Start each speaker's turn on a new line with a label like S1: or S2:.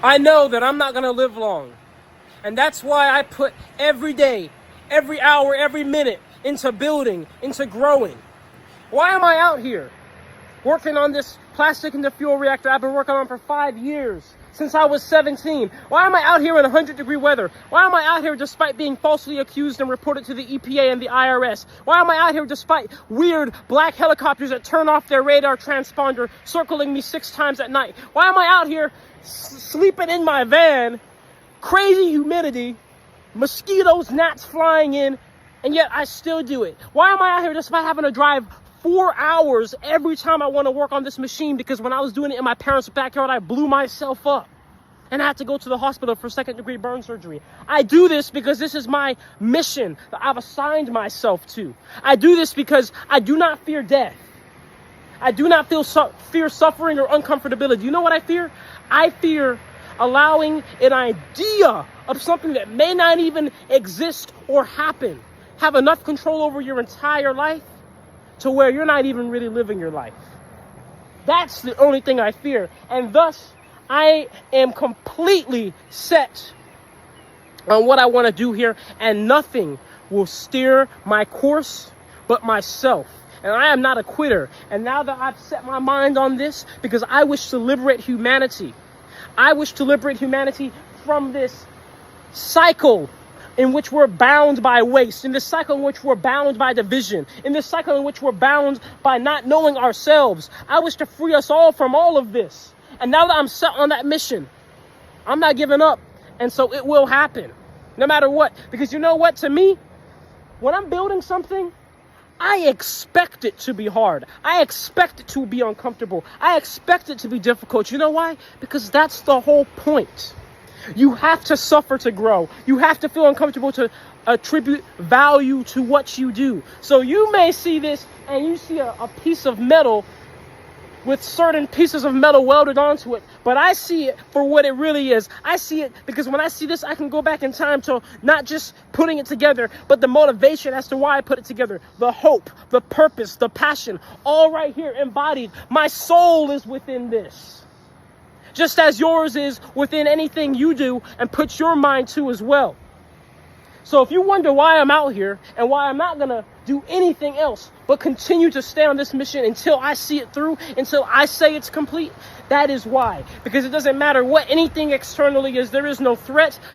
S1: I know that I'm not going to live long. And that's why I put every day, every hour, every minute into building, into growing. Why am I out here working on this plastic into fuel reactor I've been working on for 5 years, since I was 17? Why am I out here in 100-degree weather? Why am I out here despite being falsely accused and reported to the EPA and the IRS? Why am I out here despite weird black helicopters that turn off their radar transponder circling me 6 times at night? Why am I out here sleeping in my van, crazy humidity, mosquitoes, gnats flying in, and yet I still do it? Why am I out here despite having to drive 4 hours every time I want to work on this machine? Because when I was doing it in my parents' backyard, I blew myself up and I had to go to the hospital for 2nd-degree burn surgery. I do this because this is my mission that I've assigned myself to. I do this because I do not fear death. I do not fear suffering or uncomfortability. You know what I fear? I fear allowing an idea of something that may not even exist or happen have enough control over your entire life to where you're not even really living your life. That's the only thing I fear. And thus, I am completely set on what I want to do here, and nothing will steer my course but myself. And I am not a quitter. And now that I've set my mind on this, because I wish to liberate humanity, I wish to liberate humanity from this cycle in which we're bound by waste, in this cycle in which we're bound by division, in this cycle in which we're bound by not knowing ourselves. I wish to free us all from all of this. And now that I'm set on that mission, I'm not giving up. And so it will happen, no matter what. Because you know what? To me, when I'm building something, I expect it to be hard. I expect it to be uncomfortable. I expect it to be difficult. You know why? Because that's the whole point. You have to suffer to grow. You have to feel uncomfortable to attribute value to what you do. So you may see this and you see a piece of metal with certain pieces of metal welded onto it, but I see it for what it really is. I see it because when I see this, I can go back in time to not just putting it together, but the motivation as to why I put it together, the hope, the purpose, the passion, all right here embodied. My soul is within this, just as yours is within anything you do and put your mind to as well. So if you wonder why I'm out here and why I'm not going to do anything else but continue to stay on this mission until I see it through, until I say it's complete, that is why. Because it doesn't matter what anything externally is. There is no threat.